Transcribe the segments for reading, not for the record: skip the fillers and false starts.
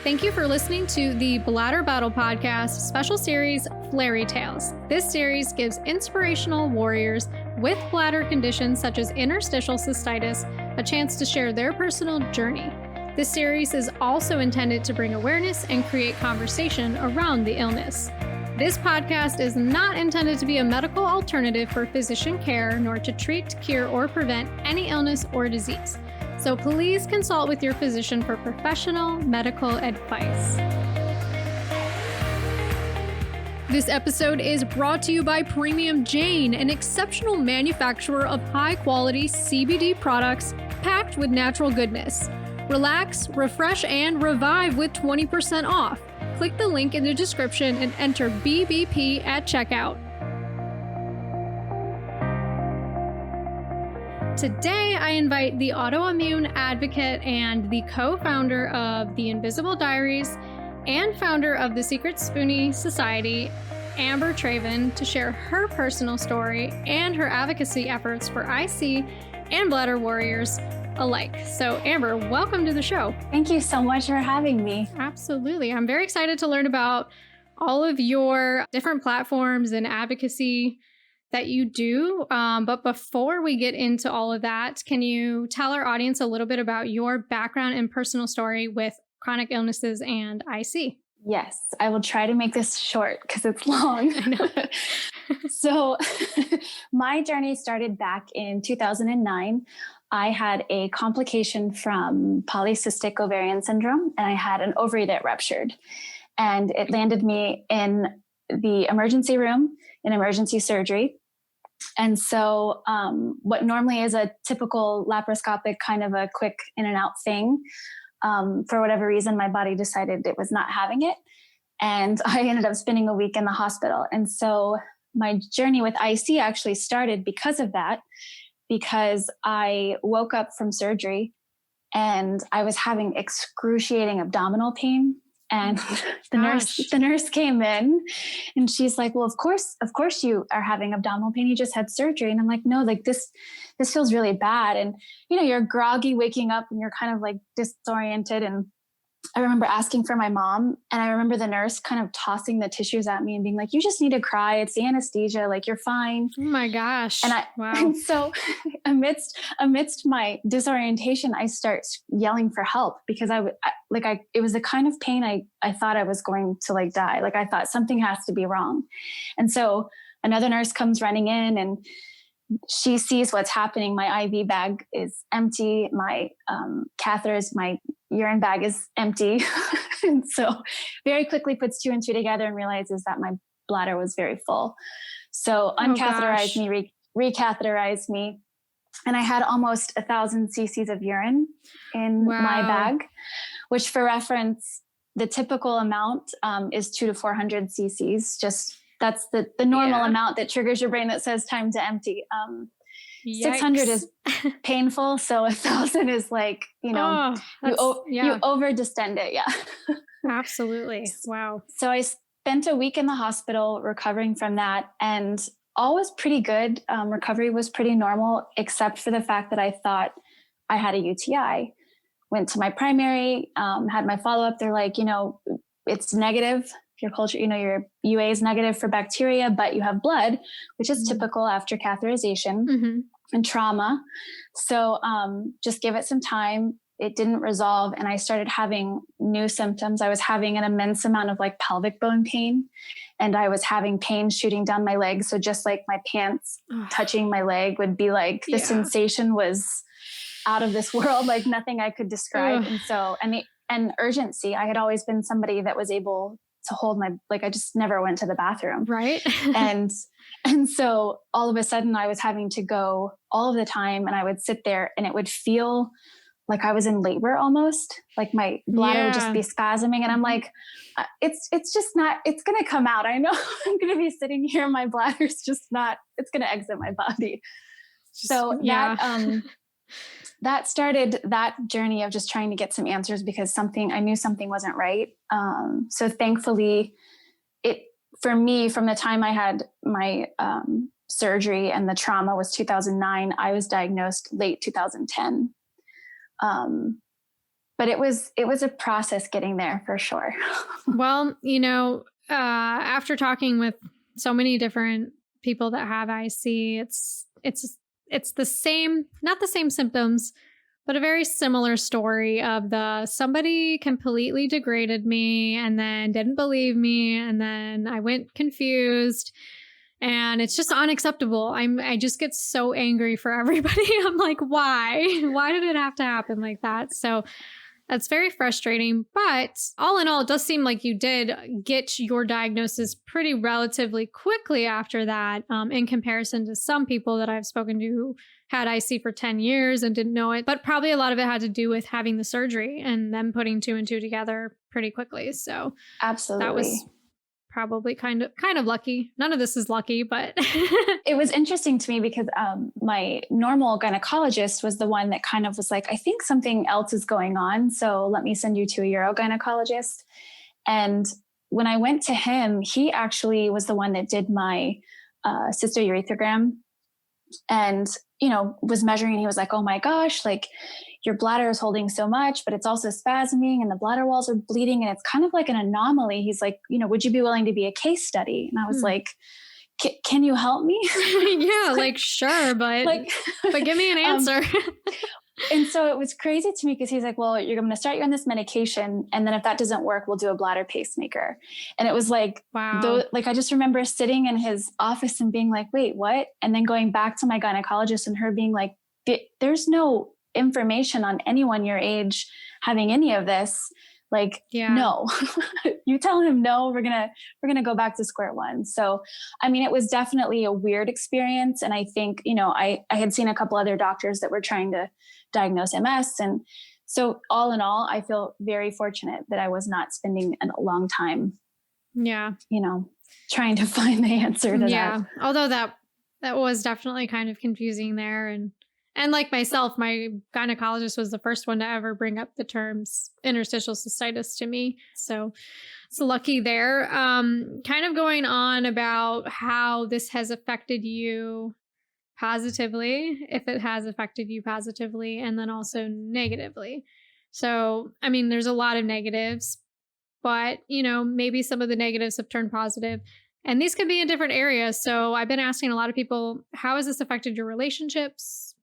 Thank you for listening to the Bladder Battle Podcast special series, Flarey Tales. This series gives inspirational warriors with bladder conditions such as interstitial cystitis a chance to share their personal journey. This series is also intended to bring awareness and create conversation around the illness. This podcast is not intended to be a medical alternative for physician care, nor to treat, cure, or prevent any illness or disease. So please consult with your physician for professional medical advice. This episode is brought to you by Premium Jane, an exceptional manufacturer of high-quality CBD products packed with natural goodness. Relax, refresh, and revive with 20% off. Click the link in the description and enter BBP at checkout. Today, I invite the Autoimmune Advocate and the co-founder of the Invisible Diaries and founder of the Secret Spoonie Society, Amber Traven, to share her personal story and her advocacy efforts for IC and bladder warriors alike. So Amber, welcome to the show. Thank you so much for having me. Absolutely. I'm very excited to learn about all of your different platforms and advocacy that you do. But before we get into all of that, can you tell our audience a little bit about your background and personal story with chronic illnesses and IC? Yes, I will try to make this short because it's long. I know. So my journey started back in 2009. I had a complication from polycystic ovarian syndrome, and I had an ovary that ruptured. And it landed me in the emergency room in emergency surgery. And so what normally is a typical laparoscopic kind of a quick in and out thing, for whatever reason, my body decided it was not having it. And I ended up spending a week in the hospital. And so my journey with IC actually started because of that, because I woke up from surgery and I was having excruciating abdominal pain. And the nurse came in and she's like, well, of course you are having abdominal pain. You just had surgery. And I'm like, no, like this feels really bad. And, you know, you're groggy waking up and you're kind of like disoriented. And I remember asking for my mom, and I remember the nurse kind of tossing the tissues at me and being like, you just need to cry. It's the anesthesia. Like, you're fine. Oh my gosh. And so amidst my disorientation, I start yelling for help because it was the kind of pain I thought I was going to like die. Like, I thought something has to be wrong. And so another nurse comes running in and she sees what's happening. My IV bag is empty. My catheters, my urine bag is empty. And so very quickly puts two and two together and realizes that my bladder was very full. So uncatheterized me, recatheterized me. And I had almost 1,000 cc's of urine in my bag, which for reference, the typical amount is 200 to 400 cc's. Just that's the normal amount that triggers your brain that says time to empty. 600 is painful. So 1,000 is like, you know, you over distend it. Yeah. Absolutely. Wow. So I spent a week in the hospital recovering from that, and all was pretty good. Recovery was pretty normal, except for the fact that I thought I had a UTI. Went to my primary, had my follow-up. They're like, you know, it's negative. Your culture, you know, your UA is negative for bacteria, but you have blood, which is typical after catheterization and trauma. So just give it some time. It didn't resolve. And I started having new symptoms. I was having an immense amount of like pelvic bone pain, and I was having pain shooting down my leg. So just like my pants touching my leg would be like, the sensation was out of this world, like nothing I could describe. And so, and urgency, I had always been somebody that was able to hold I just never went to the bathroom. Right. and so all of a sudden I was having to go all of the time, and I would sit there and it would feel like I was in labor almost, like my bladder would just be spasming. And I'm like, it's just not, it's going to come out. I know I'm going to be sitting here. My bladder's just not, it's going to exit my body. That started that journey of just trying to get some answers because I knew something wasn't right. So thankfully for me, from the time I had my surgery and the trauma was 2009, I was diagnosed late 2010. But it was a process getting there for sure. Well, after talking with so many different people that have IC, it's the same, not the same symptoms, but a very similar story of somebody completely degraded me and then didn't believe me. And then I went confused, and it's just unacceptable. I just get so angry for everybody. I'm like, why? Why did it have to happen like that? So that's very frustrating. But all in all, it does seem like you did get your diagnosis pretty relatively quickly after that, in comparison to some people that I've spoken to who had IC for 10 years and didn't know it. But probably a lot of it had to do with having the surgery and them putting 2 and 2 together pretty quickly. So absolutely, that was probably kind of lucky. None of this is lucky, but it was interesting to me because my normal gynecologist was the one that kind of was like, I think something else is going on, so let me send you to a urogynecologist. And when I went to him, he actually was the one that did my cystourethrogram and, was measuring. He was like, oh my gosh, like your bladder is holding so much, but it's also spasming and the bladder walls are bleeding and it's kind of like an anomaly. He's like, would you be willing to be a case study? And I was like, can you help me? Yeah, like sure, but but give me an answer. And so it was crazy to me because he's like, well, you're going to start you on this medication. And then if that doesn't work, we'll do a bladder pacemaker. And it was like, wow. I just remember sitting in his office and being like, wait, what? And then going back to my gynecologist and her being like, there's no information on anyone your age having any of this. Like, no, you tell him no, we're going to go back to square one. So, I mean, it was definitely a weird experience. And I think, I had seen a couple other doctors that were trying to diagnose MS. And so all in all, I feel very fortunate that I was not spending a long time, trying to find the answer to that. Although that was definitely kind of confusing there. And like myself, my gynecologist was the first one to ever bring up the terms interstitial cystitis to me. So it's lucky there. Kind of going on about how this has affected you positively, if it has affected you positively, and then also negatively. So, I mean, there's a lot of negatives, but, maybe some of the negatives have turned positive. And these could be in different areas. So I've been asking a lot of people, how has this affected your relationships,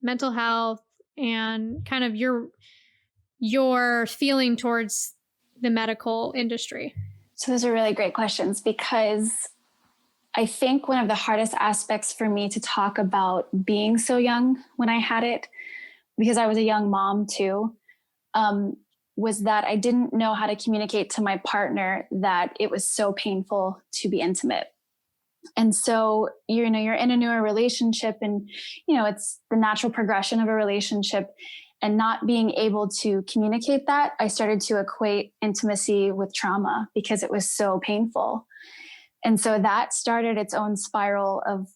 mental health, and kind of your feeling towards the medical industry? So those are really great questions because I think one of the hardest aspects for me to talk about being so young when I had it, because I was a young mom too, was that I didn't know how to communicate to my partner that it was so painful to be intimate. And so, you're in a newer relationship and, it's the natural progression of a relationship, and not being able to communicate that, I started to equate intimacy with trauma because it was so painful. And so that started its own spiral of,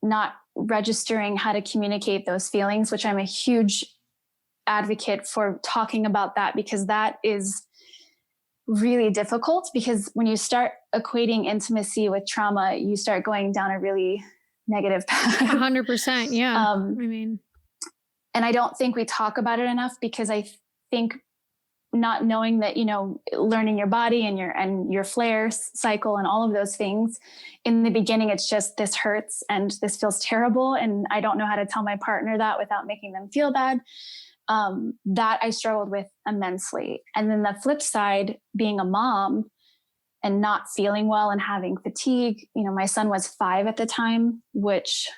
not registering how to communicate those feelings, which I'm a huge advocate for talking about that, because that is really difficult, because when you start equating intimacy with trauma, you start going down a really negative path. 100%. Yeah. And I don't think we talk about it enough, because I think not knowing that, learning your body and your flare cycle and all of those things, in the beginning, it's just, this hurts and this feels terrible. And I don't know how to tell my partner that without making them feel bad. That I struggled with immensely. And then the flip side, being a mom and not feeling well and having fatigue, my son was 5 at the time, which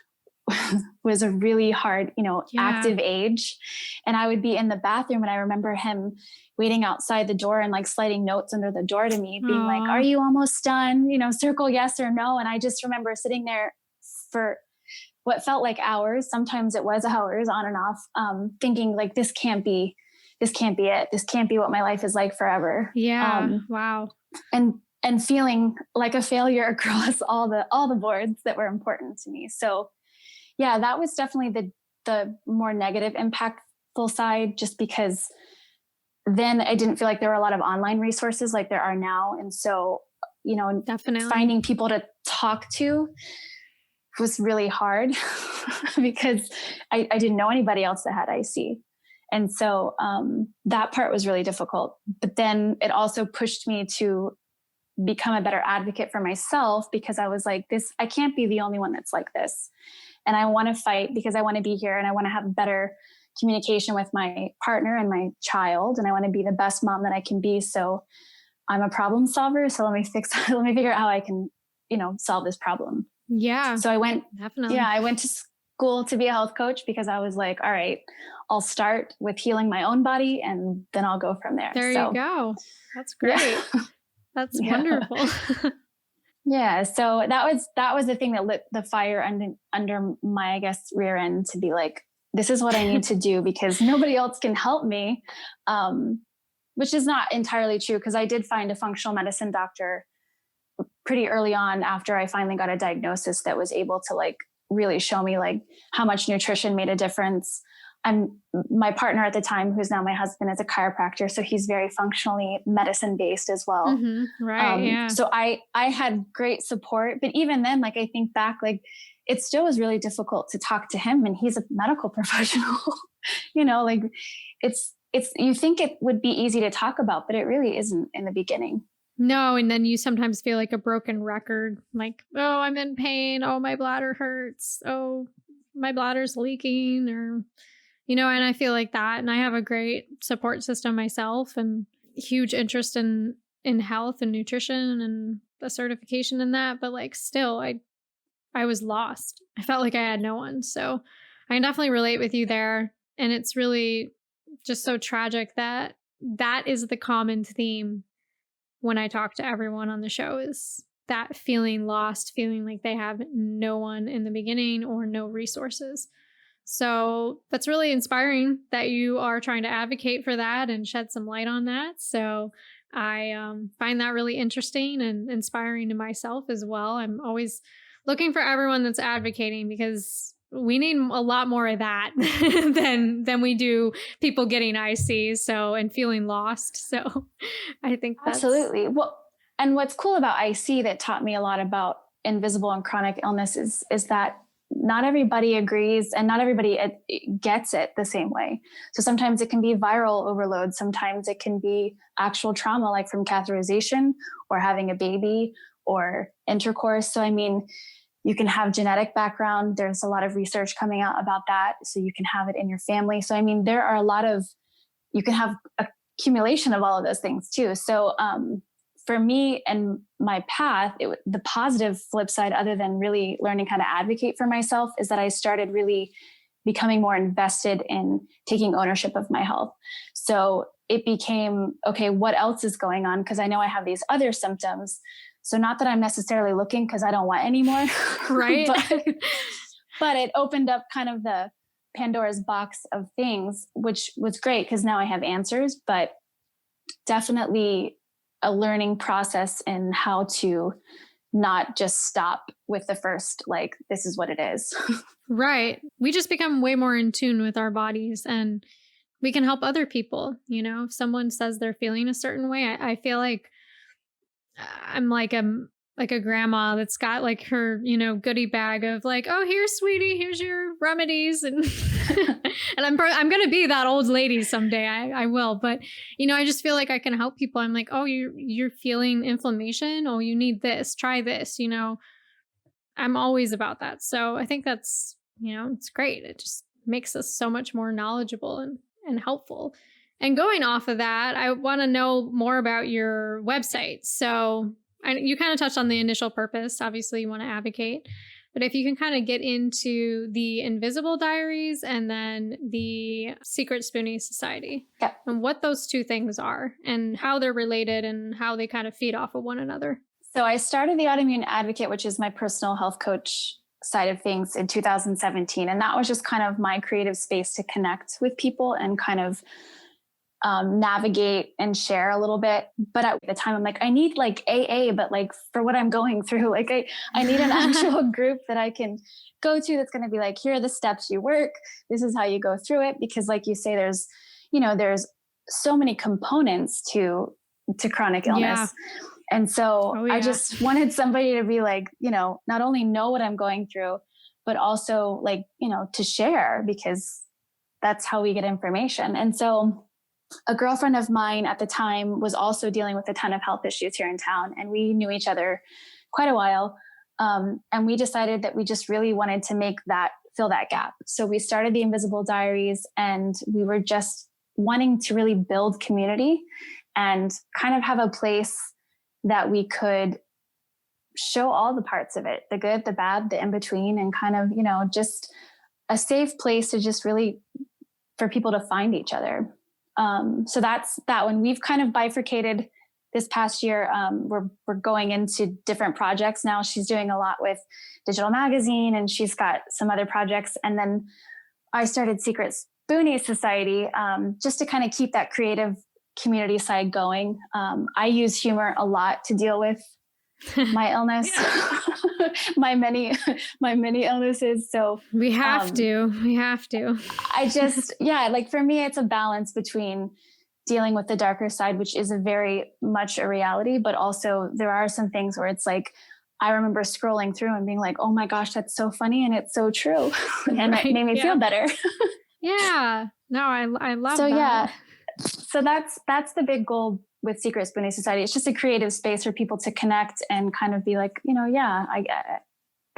was a really hard, active age. And I would be in the bathroom and I remember him waiting outside the door and like sliding notes under the door to me, being like, are you almost done? Circle yes or no. And I just remember sitting there for what felt like hours. Sometimes it was hours on and off, thinking like, this can't be it. This can't be what my life is like forever. Yeah. Wow. And feeling like a failure across all the boards that were important to me. So yeah, that was definitely the more negative, impactful side, just because then I didn't feel like there were a lot of online resources like there are now. And so, definitely finding people to talk to was really hard because I didn't know anybody else that had IC. And so that part was really difficult. But then it also pushed me to become a better advocate for myself, because I was like, I can't be the only one that's like this. And I want to fight because I want to be here and I want to have better communication with my partner and my child. And I want to be the best mom that I can be. So I'm a problem solver. So let me figure out how I can, solve this problem. Yeah. So I went definitely. to school to be a health coach because I was like, all right, I'll start with healing my own body and then I'll go from there. There you go. That's great. Yeah. That's wonderful. Yeah. So that was the thing that lit the fire under my, I guess, rear end, to be like, this is what I need to do because nobody else can help me. Which is not entirely true, because I did find a functional medicine doctor pretty early on after I finally got a diagnosis that was able to like really show me like how much nutrition made a difference. My partner at the time, who's now my husband, is a chiropractor. So he's very functionally medicine based as well. Mm-hmm. Right. Yeah. So I had great support, but even then, like, I think back, like it still was really difficult to talk to him, and he's a medical professional, like you think it would be easy to talk about, but it really isn't in the beginning. No. And then you sometimes feel like a broken record, like, oh, I'm in pain. Oh, my bladder hurts. Oh, my bladder's leaking, or, and I feel like that. And I have a great support system myself and huge interest in health and nutrition and the certification in that. But like, still, I was lost. I felt like I had no one. So I can definitely relate with you there. And it's really just so tragic that is the common theme when I talk to everyone on the show, is that feeling lost, feeling like they have no one in the beginning or no resources. So that's really inspiring that you are trying to advocate for that and shed some light on that. So I find that really interesting and inspiring to myself as well. I'm always looking for everyone that's advocating, because we need a lot more of that than we do people getting ICs and feeling lost. So I think that's... Absolutely. Well, and what's cool about IC that taught me a lot about invisible and chronic illness is that not everybody agrees and not everybody gets it the same way. So sometimes it can be viral overload. Sometimes it can be actual trauma, like from catheterization or having a baby or intercourse. So, I mean, you can have genetic background. There's a lot of research coming out about that. So you can have it in your family. So, I mean, there are you can have accumulation of all of those things too. So, for me and my path, the positive flip side, other than really learning how to advocate for myself, is that I started really becoming more invested in taking ownership of my health. So it became, okay, what else is going on? Because I know I have these other symptoms. So not that I'm necessarily looking because I don't want any more. Right. but it opened up kind of the Pandora's box of things, which was great because now I have answers, but definitely a learning process in how to not just stop with the first, like, this is what it is. Right. We just become way more in tune with our bodies, and we can help other people. If someone says they're feeling a certain way, I feel like I'm like a grandma that's got like her, goodie bag of like, oh, here, sweetie, here's your remedies. And and I'm going to be that old lady someday. I will. But, I just feel like I can help people. I'm like, oh, you're feeling inflammation. Oh, you need this, try this, I'm always about that. So I think that's, it's great. It just makes us so much more knowledgeable and helpful. And going off of that, I want to know more about your website. So you kind of touched on the initial purpose. Obviously, you want to advocate. But if you can kind of get into the Invisible Diaries and then the Secret Spoonie Society, yeah, and what those two things are and how they're related and how they kind of feed off of one another. So I started the Autoimmune Advocate, which is my personal health coach side of things, in 2017. And that was just kind of my creative space to connect with people and kind of navigate and share a little bit. But at the time I'm like, I need like AA, but like for what I'm going through, like I need an actual group that I can go to that's going to be like, here are the steps you work. This is how you go through it. Because like you say, there's so many components to chronic illness. Yeah. And so I just wanted somebody to be like, not only know what I'm going through, but also like, to share, because that's how we get information. And so a girlfriend of mine at the time was also dealing with a ton of health issues here in town, and we knew each other quite a while. And we decided that we just really wanted to fill that gap. So we started the Invisible Diaries, and we were just wanting to really build community and kind of have a place that we could show all the parts of it, the good, the bad, the in between, and kind of, just a safe place to just really for people to find each other. So that's that one. We've kind of bifurcated this past year. We're going into different projects now. She's doing a lot with digital magazine, and she's got some other projects. And then I started Secret Spoonie Society, just to kind of keep that creative community side going. I use humor a lot to deal with my illness, my many illnesses. So we have to. I just, like for me, it's a balance between dealing with the darker side, which is a very much a reality, but also there are some things where it's like, I remember scrolling through and being like, oh my gosh, that's so funny. And it's so true. And it made me feel better. Yeah. No, I love that. Yeah. So that's the big goal with Secret Spoonie Society. It's just a creative space for people to connect and kind of be like, I get it.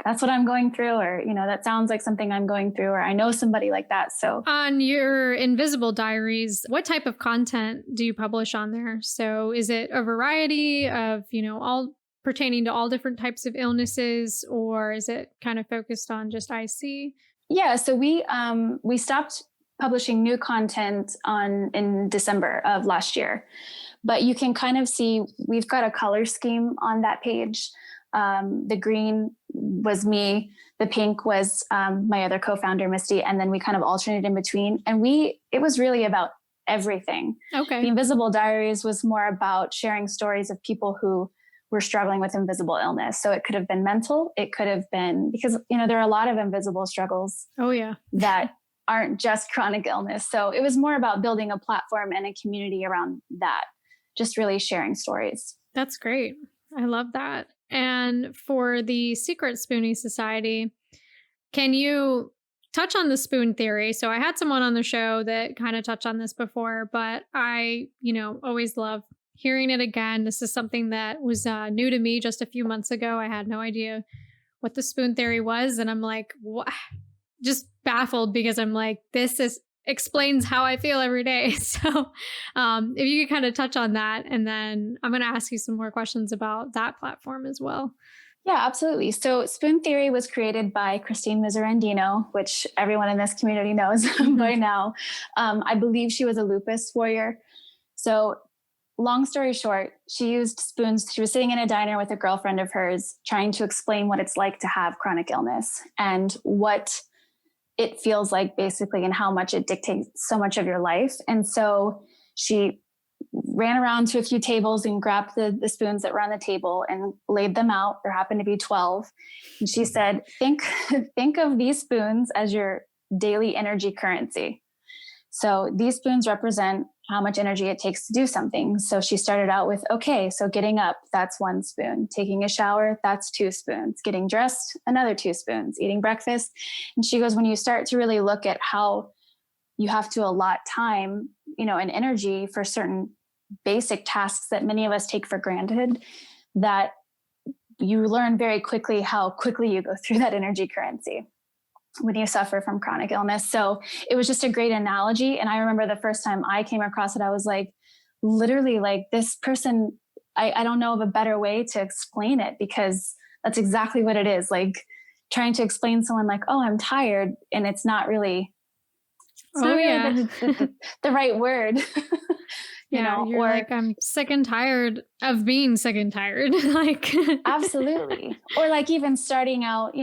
That's what I'm going through, or, that sounds like something I'm going through, or I know somebody like that. So on your Invisible Diaries, what type of content do you publish on there? So is it a variety of, all pertaining to all different types of illnesses, or is it kind of focused on just IC? Yeah. So we stopped publishing new content in December of last year, but you can kind of see we've got a color scheme on that page. The green was me, the pink was my other co-founder, Misty, and then we kind of alternated in between. And it was really about everything. Okay. The Invisible Diaries was more about sharing stories of people who were struggling with invisible illness. So it could have been mental, it could have been, because, there are a lot of invisible struggles. Oh yeah. That aren't just chronic illness. So it was more about building a platform and a community around that, just really sharing stories. That's great. I love that. And for the Secret Spoonie Society, can you touch on the spoon theory? So I had someone on the show that kind of touched on this before, but I, always love hearing it again. This is something that was new to me just a few months ago. I had no idea what the spoon theory was. And I'm like, what? Just baffled, because I'm like, explains how I feel every day. So if you could kind of touch on that, and then I'm going to ask you some more questions about that platform as well. Yeah, absolutely. So spoon theory was created by Christine Miserandino, which everyone in this community knows by now. I believe she was a lupus warrior. So long story short, she used spoons. She was sitting in a diner with a girlfriend of hers, trying to explain what it's like to have chronic illness and what it feels like, basically, and how much it dictates so much of your life. And so she ran around to a few tables and grabbed the spoons that were on the table and laid them out. There happened to be 12. And she said, think of these spoons as your daily energy currency. So these spoons represent how much energy it takes to do something. So she started out with, okay, so getting up, that's 1 spoon. Taking a shower, that's 2 spoons. Getting dressed, another 2 spoons. Eating breakfast. And she goes, when you start to really look at how you have to allot time, and energy for certain basic tasks that many of us take for granted, that you learn very quickly how quickly you go through that energy currency when you suffer from chronic illness. So it was just a great analogy. And I remember the first time I came across it, I was like, literally, like, this person, I don't know of a better way to explain it, because that's exactly what it is. Like trying to explain someone like, oh, I'm tired. And it's not really, the right word. You're or like, I'm sick and tired of being sick and tired. Like, absolutely. Or like even starting out,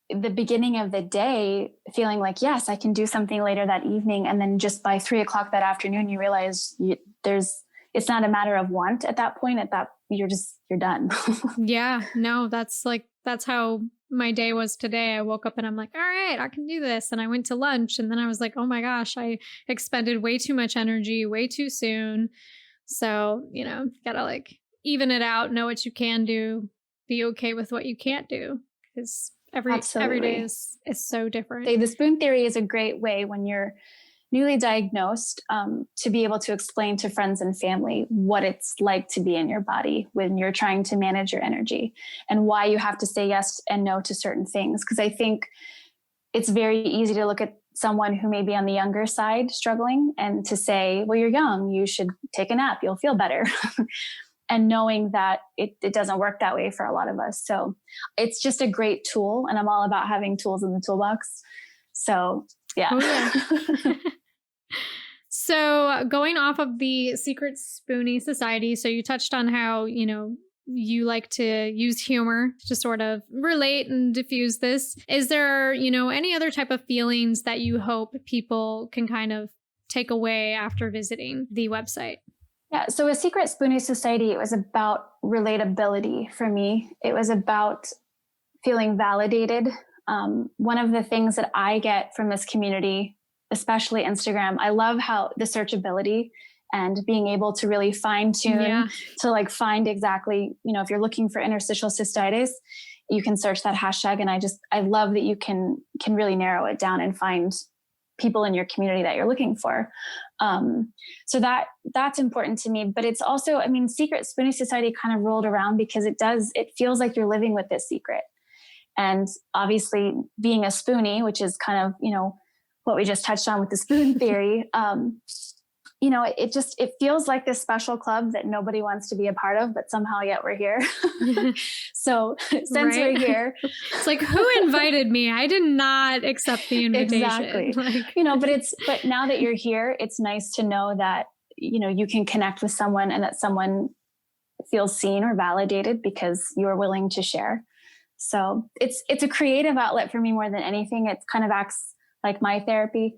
the beginning of the day feeling like, yes, I can do something later that evening. And then just by 3:00 that afternoon, you realize it's not a matter of want at that point. You're done. Yeah, no, that's how my day was today. I woke up and I'm like, all right, I can do this. And I went to lunch, and then I was like, oh my gosh, I expended way too much energy way too soon. So, gotta like even it out, know what you can do, be okay with what you can't do. Because Every Absolutely. day is so different. The spoon theory is a great way when you're newly diagnosed to be able to explain to friends and family what it's like to be in your body when you're trying to manage your energy and why you have to say yes and no to certain things. Because I think it's very easy to look at someone who may be on the younger side struggling and to say, well, you're young, you should take a nap, you'll feel better. And knowing that it doesn't work that way for a lot of us. So it's just a great tool, and I'm all about having tools in the toolbox. So yeah. Oh, yeah. So going off of the Secret Spoonie Society, so you touched on how, you like to use humor to sort of relate and diffuse this. Is there, any other type of feelings that you hope people can kind of take away after visiting the website? Yeah. So a Secret Spoonie Society, it was about relatability for me. It was about feeling validated. One of the things that I get from this community, especially Instagram, I love how the searchability and being able to really fine tune to like find exactly, if you're looking for interstitial cystitis, you can search that hashtag. And I love that you can really narrow it down and find people in your community that you're looking for. So that's important to me, but it's also, Secret Spoonie Society kind of rolled around because it feels like you're living with this secret. And obviously being a spoonie, which is kind of, what we just touched on with the spoon theory, it feels like this special club that nobody wants to be a part of, but somehow yet we're here. So since we're here, it's like, who invited me? I did not accept the invitation. Exactly. But now that you're here, it's nice to know that, you can connect with someone and that someone feels seen or validated because you're willing to share. So it's a creative outlet for me more than anything. It kind of acts like my therapy.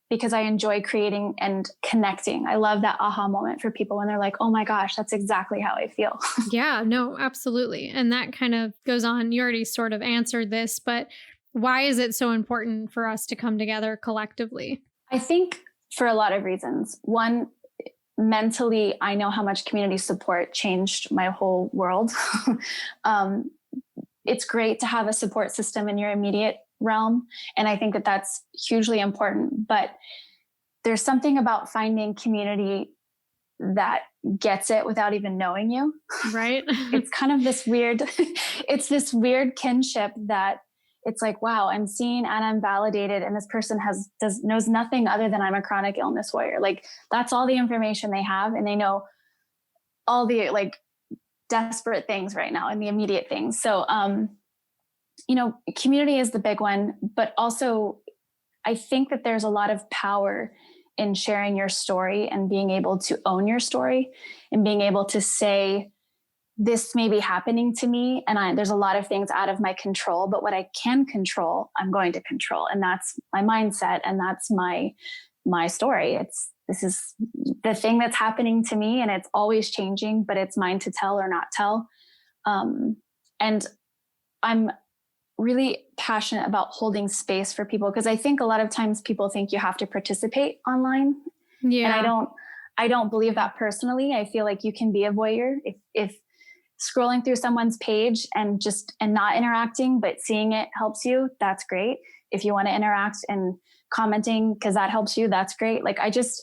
Because I enjoy creating and connecting. I love that aha moment for people when they're like, oh my gosh, that's exactly how I feel. Yeah, no, absolutely. And that kind of goes on. You already sort of answered this, but why is it so important for us to come together collectively? I think for a lot of reasons. One, mentally, I know how much community support changed my whole world. It's great to have a support system in your immediate realm. And I think that that's hugely important, but there's something about finding community that gets it without even knowing you. Right. It's kind of this weird kinship that it's like, wow, I'm seen and I'm validated. And this person knows nothing other than I'm a chronic illness warrior. Like that's all the information they have. And they know all the like desperate things right now and the immediate things. So, community is the big one, but also I think that there's a lot of power in sharing your story and being able to own your story and being able to say, this may be happening to me. And there's a lot of things out of my control, but what I can control, I'm going to control. And that's my mindset. And that's my story. This is the thing that's happening to me and it's always changing, but it's mine to tell or not tell. And I'm really passionate about holding space for people because I think a lot of times people think you have to participate online. Yeah. And I don't believe that personally. I feel like you can be a voyeur if scrolling through someone's page and not interacting, but seeing it helps you. That's great. If you want to interact and commenting because that helps you, that's great. Like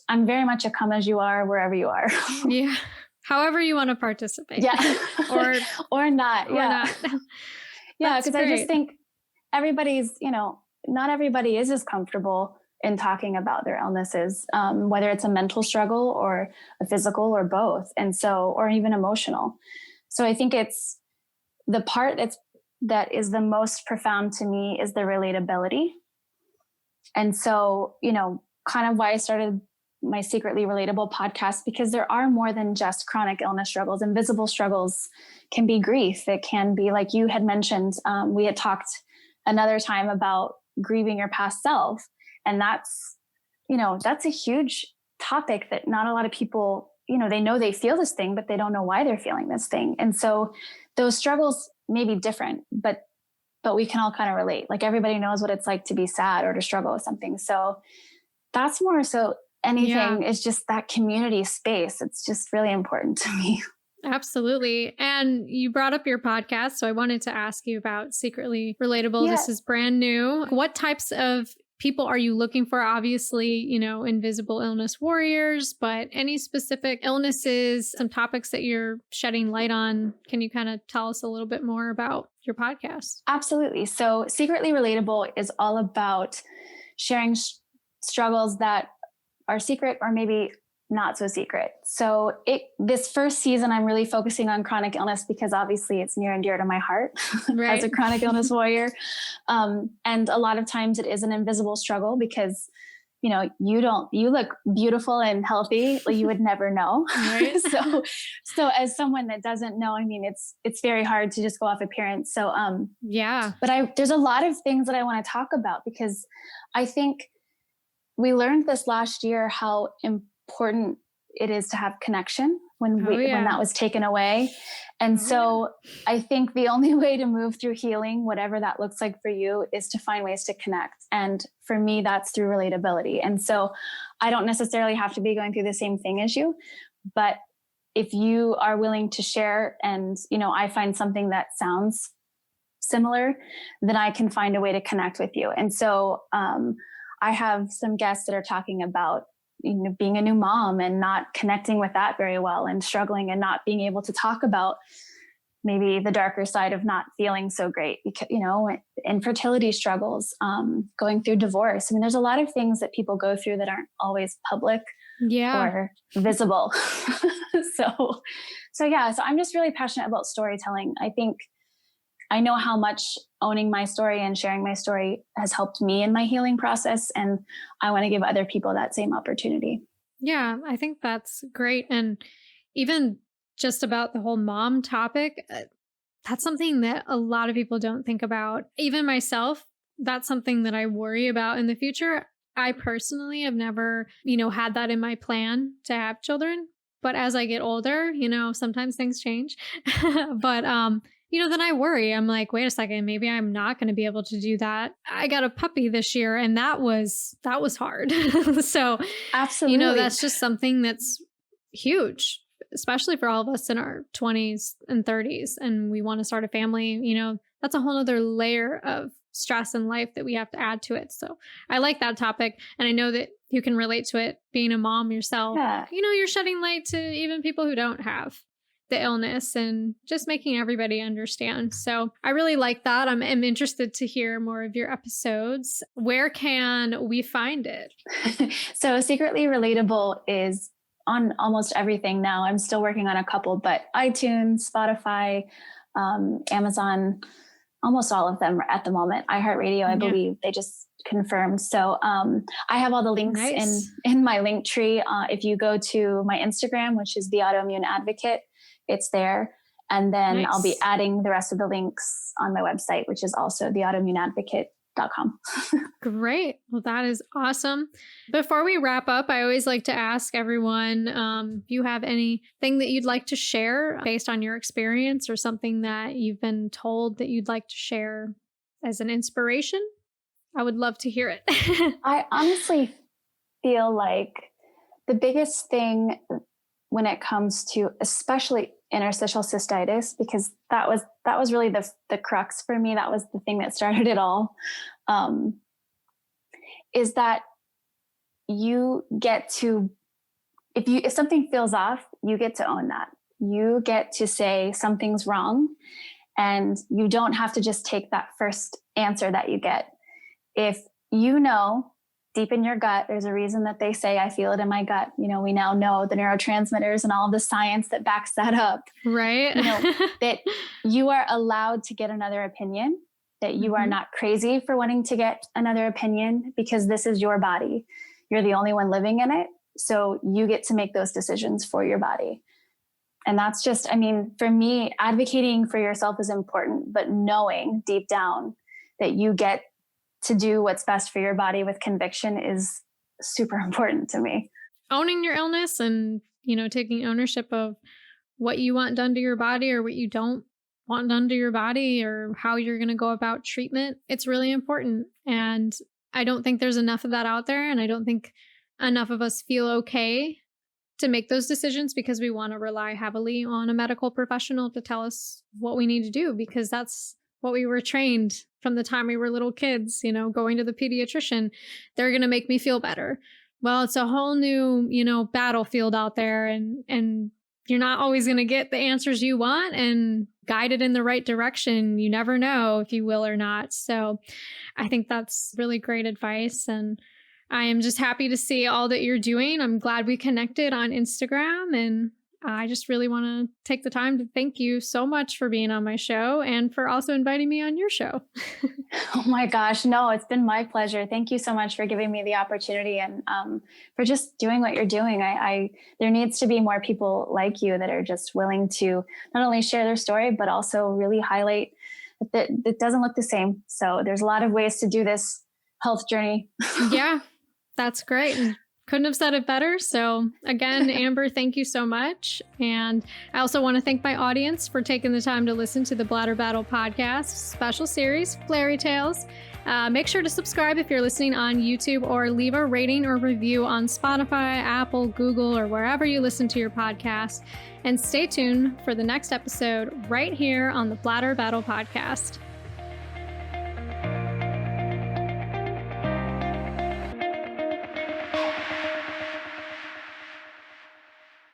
I'm very much a come as you are, wherever you are. Yeah. However you want to participate. Yeah. or not. Or yeah. not. Yeah, because I just think everybody's, not everybody is as comfortable in talking about their illnesses, whether it's a mental struggle or a physical or both. And so, or even emotional. So I think it's the part that is the most profound to me is the relatability. And so, kind of why I started my Secretly Relatable podcast, because there are more than just chronic illness struggles. Invisible struggles can be grief. It can be, like you had mentioned, we had talked another time about grieving your past self. And that's a huge topic that not a lot of people, they know they feel this thing, but they don't know why they're feeling this thing. And so those struggles may be different, but we can all kind of relate. Like everybody knows what it's like to be sad or to struggle with something. So that's more so anything is just that community space. It's just really important to me. Absolutely. And you brought up your podcast, so I wanted to ask you about Secretly Relatable. Yeah. This is brand new. What types of people are you looking for? Obviously, invisible illness warriors, but any specific illnesses, some topics that you're shedding light on? Can you kind of tell us a little bit more about your podcast? Absolutely. So Secretly Relatable is all about sharing struggles that are secret or maybe not so secret. So this first season, I'm really focusing on chronic illness because obviously it's near and dear to my heart Right. as a chronic illness warrior. And a lot of times it is an invisible struggle because, you look beautiful and healthy. You would never know. Right. So as someone that doesn't know, it's very hard to just go off appearance. So, yeah, but there's a lot of things that I want to talk about because I think we learned this last year, how important it is to have connection when that was taken away. And so I think the only way to move through healing, whatever that looks like for you, is to find ways to connect. And for me, that's through relatability. And so I don't necessarily have to be going through the same thing as you, but if you are willing to share and, I find something that sounds similar, then I can find a way to connect with you. And so I have some guests that are talking about being a new mom and not connecting with that very well and struggling and not being able to talk about maybe the darker side of not feeling so great, because, infertility struggles, going through divorce. There's a lot of things that people go through that aren't always public or visible. So I'm just really passionate about storytelling. I know how much owning my story and sharing my story has helped me in my healing process. And I want to give other people that same opportunity. Yeah, I think that's great. And even just about the whole mom topic, that's something that a lot of people don't think about. Even myself, that's something that I worry about in the future. I personally have never, had that in my plan to have children. But as I get older, sometimes things change. But, then I worry. I'm like, wait a second, maybe I'm not going to be able to do that. I got a puppy this year and that was hard. So, absolutely, that's just something that's huge, especially for all of us in our 20s and 30s. And we want to start a family, that's a whole other layer of stress in life that we have to add to it. So I like that topic. And I know that you can relate to it being a mom yourself. Yeah. You're shedding light to even people who don't have the illness and just making everybody understand. So I really like that. I'm interested to hear more of your episodes. Where can we find it? So Secretly Relatable is on almost everything now. I'm still working on a couple, but iTunes, Spotify, Amazon, almost all of them at the moment. iHeartRadio, I believe they just confirmed. So I have all the links in my link tree. If you go to my Instagram, which is the Autoimmune Advocate, it's there. And then I'll be adding the rest of the links on my website, which is also theautoimmuneadvocate.com. Great. Well, that is awesome. Before we wrap up, I always like to ask everyone, if you have anything that you'd like to share based on your experience or something that you've been told that you'd like to share as an inspiration, I would love to hear it. I honestly feel like the biggest thing when it comes to especially interstitial cystitis, because that was really the crux for me. That was the thing that started it all. Is that you get to, if something feels off, you get to own that. You get to say something's wrong, and you don't have to just take that first answer that you get. If deep in your gut, there's a reason that they say, I feel it in my gut. We now know the neurotransmitters and all of the science that backs that up. Right. That you are allowed to get another opinion, that you are not crazy for wanting to get another opinion, because this is your body. You're the only one living in it. So you get to make those decisions for your body. And that's just, for me, advocating for yourself is important, but knowing deep down that you get to do what's best for your body with conviction is super important to me. Owning your illness and, taking ownership of what you want done to your body or what you don't want done to your body, or how you're going to go about treatment. It's really important. And I don't think there's enough of that out there. And I don't think enough of us feel okay to make those decisions because we want to rely heavily on a medical professional to tell us what we need to do, because that's what we were trained from the time we were little kids, going to the pediatrician. They're going to make me feel better. Well, it's a whole new, battlefield out there, and you're not always going to get the answers you want and guided in the right direction. You never know if you will or not. So I think that's really great advice. And I am just happy to see all that you're doing. I'm glad we connected on Instagram, and I just really want to take the time to thank you so much for being on my show and for also inviting me on your show. Oh my gosh, no, it's been my pleasure. Thank you so much for giving me the opportunity and for just doing what you're doing. There needs to be more people like you that are just willing to not only share their story, but also really highlight that it doesn't look the same. So there's a lot of ways to do this health journey. Yeah, that's great. Couldn't have said it better. So again, Amber, thank you so much. And I also want to thank my audience for taking the time to listen to the Bladder Battle Podcast special series, Flarey Tales. Make sure to subscribe if you're listening on YouTube, or leave a rating or review on Spotify, Apple, Google, or wherever you listen to your podcast. And stay tuned for the next episode right here on the Bladder Battle Podcast.